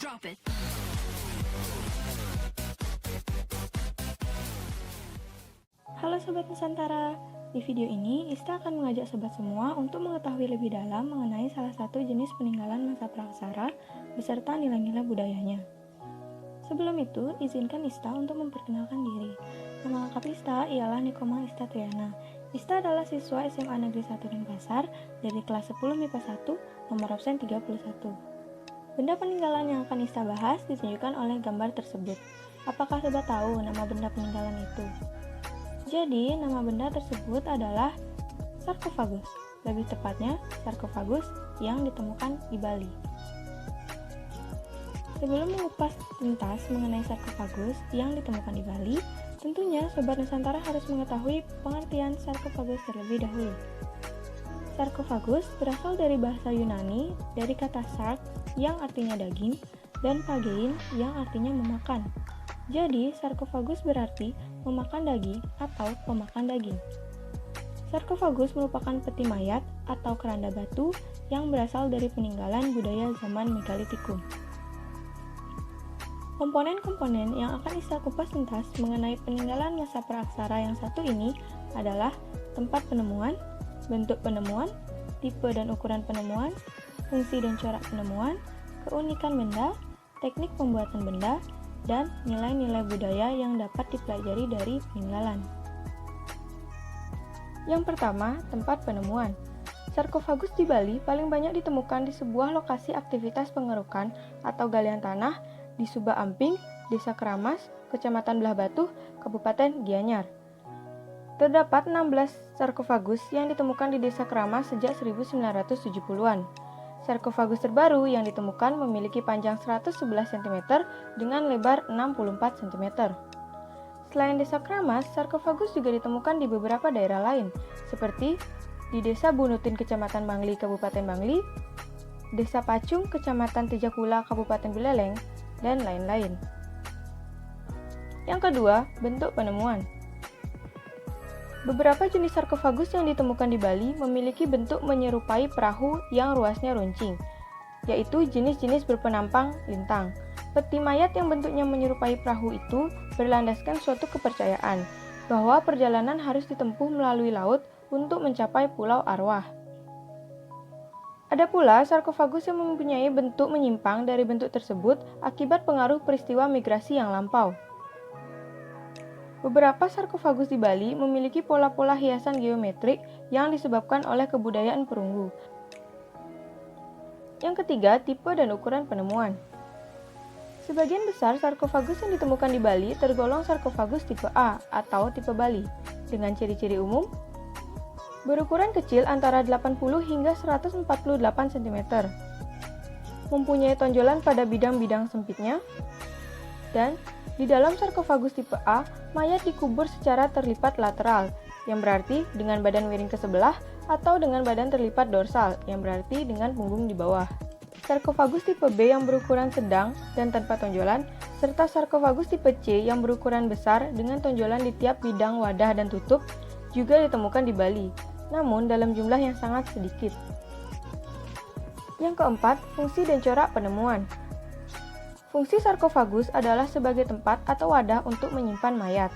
Drop it. Halo Sobat Nusantara, di video ini Ista akan mengajak sobat semua untuk mengetahui lebih dalam mengenai salah satu jenis peninggalan masa praksara beserta nilai-nilai budayanya. Sebelum itu, izinkan Ista untuk memperkenalkan diri. Nama lengkap Ista ialah Nikoma Ista Triana. Ista adalah siswa SMA Negeri 1 Denpasar dari kelas 10 MIPA 1, nomor absen 31. Benda peninggalan yang akan Ista bahas ditunjukkan oleh gambar tersebut. Apakah sobat tahu nama benda peninggalan itu? Jadi, nama benda tersebut adalah sarkofagus. Lebih tepatnya, sarkofagus yang ditemukan di Bali. Sebelum mengupas tuntas mengenai sarkofagus yang ditemukan di Bali, tentunya Sobat Nusantara harus mengetahui pengertian sarkofagus terlebih dahulu. Sarkofagus berasal dari bahasa Yunani dari kata sark yang artinya daging dan phagein yang artinya memakan. Jadi, sarkofagus berarti memakan daging atau pemakan daging. Sarkofagus merupakan peti mayat atau keranda batu yang berasal dari peninggalan budaya zaman megalitikum. Komponen-komponen yang akan Ista kupas tuntas mengenai peninggalan masa praaksara yang satu ini adalah tempat penemuan, bentuk penemuan, tipe dan ukuran penemuan, fungsi dan corak penemuan, keunikan benda, teknik pembuatan benda, dan nilai-nilai budaya yang dapat dipelajari dari peninggalan. Yang pertama, tempat penemuan. Sarkofagus di Bali paling banyak ditemukan di sebuah lokasi aktivitas pengerukan atau galian tanah di Suba Amping, Desa Keramas, Kecamatan Belah Batu, Kabupaten Gianyar. Terdapat 16 sarkofagus yang ditemukan di Desa Keramas sejak 1970-an. Sarkofagus terbaru yang ditemukan memiliki panjang 111 cm dengan lebar 64 cm. Selain Desa Keramas, sarkofagus juga ditemukan di beberapa daerah lain, seperti di Desa Bunutin, Kecamatan Bangli, Kabupaten Bangli, Desa Pacung, Kecamatan Tejakula, Kabupaten Buleleng, dan lain-lain. Yang kedua, bentuk penemuan. Beberapa jenis sarkofagus yang ditemukan di Bali memiliki bentuk menyerupai perahu yang ruasnya runcing, yaitu jenis-jenis berpenampang lintang. Peti mayat yang bentuknya menyerupai perahu itu berlandaskan suatu kepercayaan bahwa perjalanan harus ditempuh melalui laut untuk mencapai pulau arwah. Ada pula sarkofagus yang mempunyai bentuk menyimpang dari bentuk tersebut akibat pengaruh peristiwa migrasi yang lampau. Beberapa sarkofagus di Bali memiliki pola-pola hiasan geometrik yang disebabkan oleh kebudayaan perunggu. Yang ketiga, tipe dan ukuran penemuan. Sebagian besar sarkofagus yang ditemukan di Bali tergolong sarkofagus tipe A atau tipe Bali, dengan ciri-ciri umum berukuran kecil antara 80 hingga 148 cm, mempunyai tonjolan pada bidang-bidang sempitnya, dan di dalam sarkofagus tipe A, mayat dikubur secara terlipat lateral, yang berarti dengan badan miring ke sebelah, atau dengan badan terlipat dorsal, yang berarti dengan punggung di bawah. Sarkofagus tipe B yang berukuran sedang dan tanpa tonjolan, serta sarkofagus tipe C yang berukuran besar dengan tonjolan di tiap bidang wadah dan tutup, juga ditemukan di Bali, namun dalam jumlah yang sangat sedikit. Yang keempat, fungsi dan corak penemuan. Fungsi sarkofagus adalah sebagai tempat atau wadah untuk menyimpan mayat.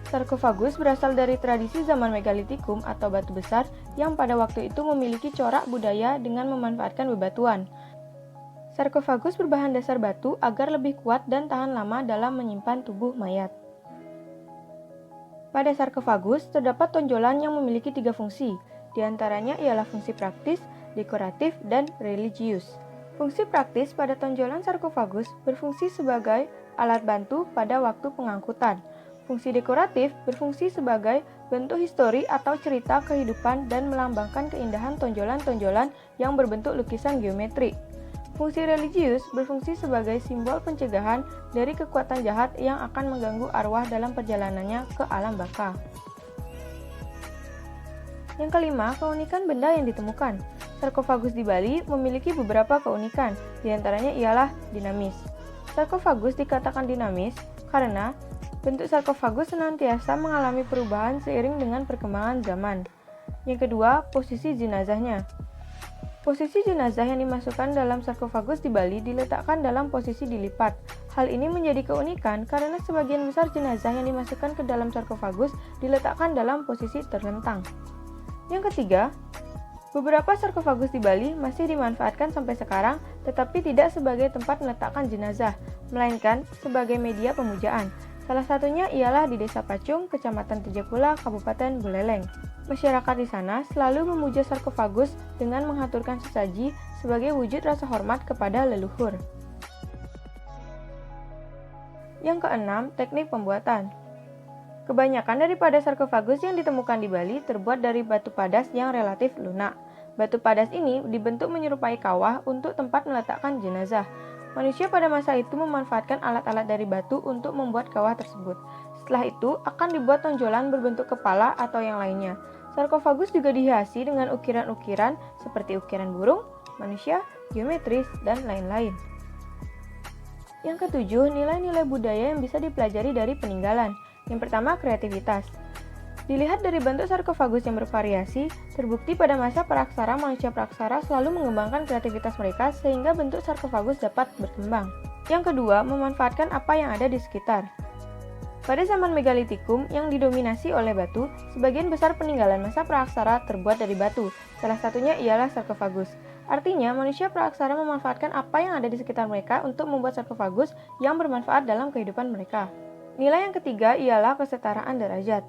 Sarkofagus berasal dari tradisi zaman megalitikum atau batu besar yang pada waktu itu memiliki corak budaya dengan memanfaatkan bebatuan. Sarkofagus berbahan dasar batu agar lebih kuat dan tahan lama dalam menyimpan tubuh mayat. Pada sarkofagus terdapat tonjolan yang memiliki 3 fungsi, diantaranya ialah fungsi praktis, dekoratif, dan religius. Fungsi praktis pada tonjolan sarkofagus berfungsi sebagai alat bantu pada waktu pengangkutan. Fungsi dekoratif berfungsi sebagai bentuk histori atau cerita kehidupan dan melambangkan keindahan tonjolan-tonjolan yang berbentuk lukisan geometri. Fungsi religius berfungsi sebagai simbol pencegahan dari kekuatan jahat yang akan mengganggu arwah dalam perjalanannya ke alam baka. Yang kelima, keunikan benda yang ditemukan. Sarkofagus di Bali memiliki beberapa keunikan, diantaranya ialah dinamis. Sarkofagus dikatakan dinamis karena bentuk sarkofagus senantiasa mengalami perubahan seiring dengan perkembangan zaman. Yang kedua, posisi jenazahnya. Posisi jenazah yang dimasukkan dalam sarkofagus di Bali diletakkan dalam posisi dilipat. Hal ini menjadi keunikan karena sebagian besar jenazah yang dimasukkan ke dalam sarkofagus diletakkan dalam posisi terlentang. Yang ketiga, beberapa sarkofagus di Bali masih dimanfaatkan sampai sekarang, tetapi tidak sebagai tempat meletakkan jenazah, melainkan sebagai media pemujaan. Salah satunya ialah di Desa Pacung, Kecamatan Tejepula, Kabupaten Buleleng. Masyarakat di sana selalu memuja sarkofagus dengan menghaturkan sesaji sebagai wujud rasa hormat kepada leluhur. Yang keenam, teknik pembuatan. Kebanyakan daripada sarkofagus yang ditemukan di Bali terbuat dari batu padas yang relatif lunak. Batu padas ini dibentuk menyerupai kawah untuk tempat meletakkan jenazah. Manusia pada masa itu memanfaatkan alat-alat dari batu untuk membuat kawah tersebut. Setelah itu akan dibuat tonjolan berbentuk kepala atau yang lainnya. Sarkofagus juga dihiasi dengan ukiran-ukiran seperti ukiran burung, manusia, geometris, dan lain-lain. Yang ketujuh, nilai-nilai budaya yang bisa dipelajari dari peninggalan. Yang pertama, kreativitas. Dilihat dari bentuk sarkofagus yang bervariasi, terbukti pada masa praksara manusia praksara selalu mengembangkan kreativitas mereka sehingga bentuk sarkofagus dapat berkembang. Yang kedua, memanfaatkan apa yang ada di sekitar. Pada zaman megalitikum yang didominasi oleh batu, sebagian besar peninggalan masa praksara terbuat dari batu. Salah satunya ialah sarkofagus. Artinya, manusia praksara memanfaatkan apa yang ada di sekitar mereka untuk membuat sarkofagus yang bermanfaat dalam kehidupan mereka. Nilai yang ketiga ialah kesetaraan derajat.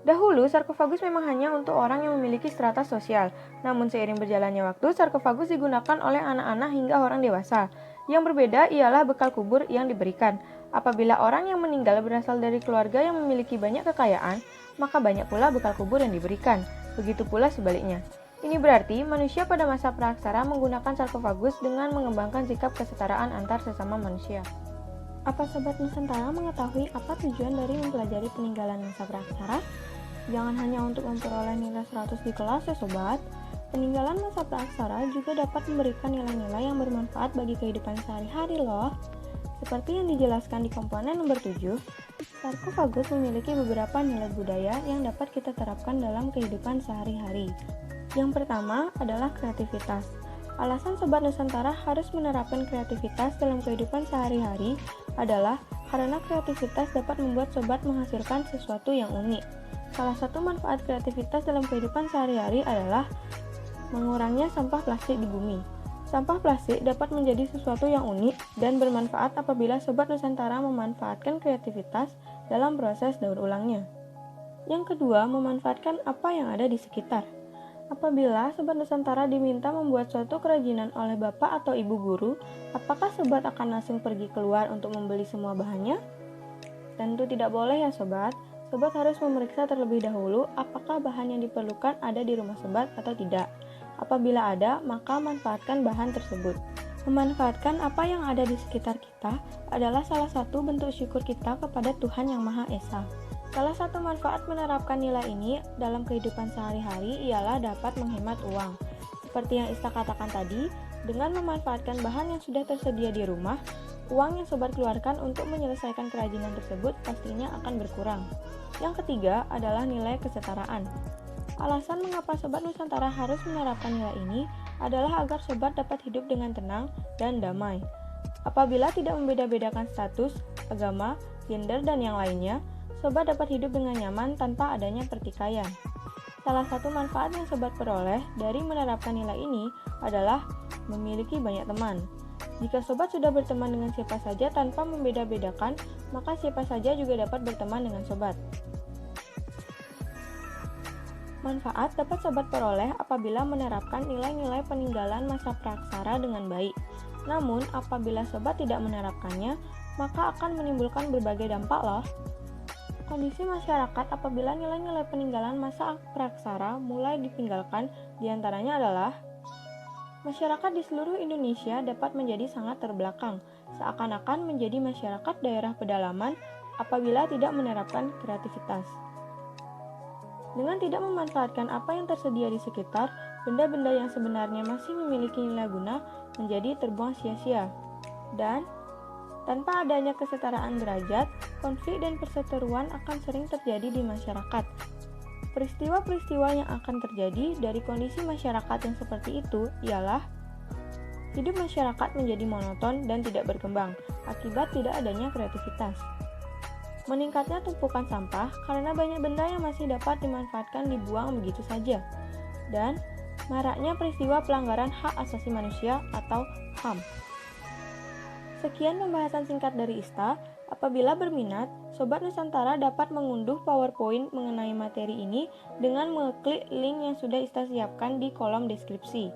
Dahulu, sarkofagus memang hanya untuk orang yang memiliki strata sosial. Namun seiring berjalannya waktu, sarkofagus digunakan oleh anak-anak hingga orang dewasa. Yang berbeda ialah bekal kubur yang diberikan. Apabila orang yang meninggal berasal dari keluarga yang memiliki banyak kekayaan, maka banyak pula bekal kubur yang diberikan. Begitu pula sebaliknya. Ini berarti manusia pada masa praksara menggunakan sarkofagus dengan mengembangkan sikap kesetaraan antar sesama manusia. Apa Sobat Nusantara mengetahui apa tujuan dari mempelajari peninggalan masa praksara? Jangan hanya untuk memperoleh nilai 100 di kelas ya Sobat. Peninggalan masa praksara juga dapat memberikan nilai-nilai yang bermanfaat bagi kehidupan sehari-hari loh. Seperti yang dijelaskan di komponen nomor 7, sarkofagus memiliki beberapa nilai budaya yang dapat kita terapkan dalam kehidupan sehari-hari. Yang pertama adalah kreativitas. Alasan Sobat Nusantara harus menerapkan kreativitas dalam kehidupan sehari-hari adalah karena kreativitas dapat membuat Sobat menghasilkan sesuatu yang unik. Salah satu manfaat kreativitas dalam kehidupan sehari-hari adalah mengurangnya sampah plastik di bumi. Sampah plastik dapat menjadi sesuatu yang unik dan bermanfaat apabila Sobat Nusantara memanfaatkan kreativitas dalam proses daur ulangnya. Yang kedua, memanfaatkan apa yang ada di sekitar. Apabila Sobat Nusantara diminta membuat suatu kerajinan oleh Bapak atau Ibu guru, apakah Sobat akan langsung pergi keluar untuk membeli semua bahannya? Tentu tidak boleh ya Sobat. Sobat harus memeriksa terlebih dahulu apakah bahan yang diperlukan ada di rumah Sobat atau tidak. Apabila ada, maka manfaatkan bahan tersebut. Memanfaatkan apa yang ada di sekitar kita adalah salah satu bentuk syukur kita kepada Tuhan Yang Maha Esa. Salah satu manfaat menerapkan nilai ini dalam kehidupan sehari-hari ialah dapat menghemat uang. Seperti yang Ista katakan tadi, dengan memanfaatkan bahan yang sudah tersedia di rumah, uang yang Sobat keluarkan untuk menyelesaikan kerajinan tersebut pastinya akan berkurang. Yang ketiga adalah nilai kesetaraan. Alasan mengapa Sobat Nusantara harus menerapkan nilai ini adalah agar Sobat dapat hidup dengan tenang dan damai. Apabila tidak membeda-bedakan status, agama, gender, dan yang lainnya, Sobat dapat hidup dengan nyaman tanpa adanya pertikaian. Salah satu manfaat yang Sobat peroleh dari menerapkan nilai ini adalah memiliki banyak teman. Jika Sobat sudah berteman dengan siapa saja tanpa membeda-bedakan, maka siapa saja juga dapat berteman dengan Sobat. Manfaat dapat Sobat peroleh apabila menerapkan nilai-nilai peninggalan masa praksara dengan baik. Namun, apabila Sobat tidak menerapkannya, maka akan menimbulkan berbagai dampak loh. Kondisi masyarakat apabila nilai-nilai peninggalan masa praksara mulai ditinggalkan diantaranya adalah masyarakat di seluruh Indonesia dapat menjadi sangat terbelakang, seakan-akan menjadi masyarakat daerah pedalaman apabila tidak menerapkan kreativitas. Dengan tidak memanfaatkan apa yang tersedia di sekitar, benda-benda yang sebenarnya masih memiliki nilai guna menjadi terbuang sia-sia. Dan tanpa adanya kesetaraan derajat, konflik dan perseteruan akan sering terjadi di masyarakat. Peristiwa-peristiwa yang akan terjadi dari kondisi masyarakat yang seperti itu ialah hidup masyarakat menjadi monoton dan tidak berkembang akibat tidak adanya kreativitas. Meningkatnya tumpukan sampah karena banyak benda yang masih dapat dimanfaatkan dibuang begitu saja. Dan maraknya peristiwa pelanggaran hak asasi manusia atau HAM. Sekian pembahasan singkat dari Ista. Apabila berminat, Sobat Nusantara dapat mengunduh PowerPoint mengenai materi ini dengan mengeklik link yang sudah Ista siapkan di kolom deskripsi.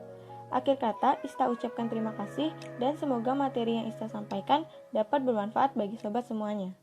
Akhir kata, Ista ucapkan terima kasih dan semoga materi yang Ista sampaikan dapat bermanfaat bagi sobat semuanya.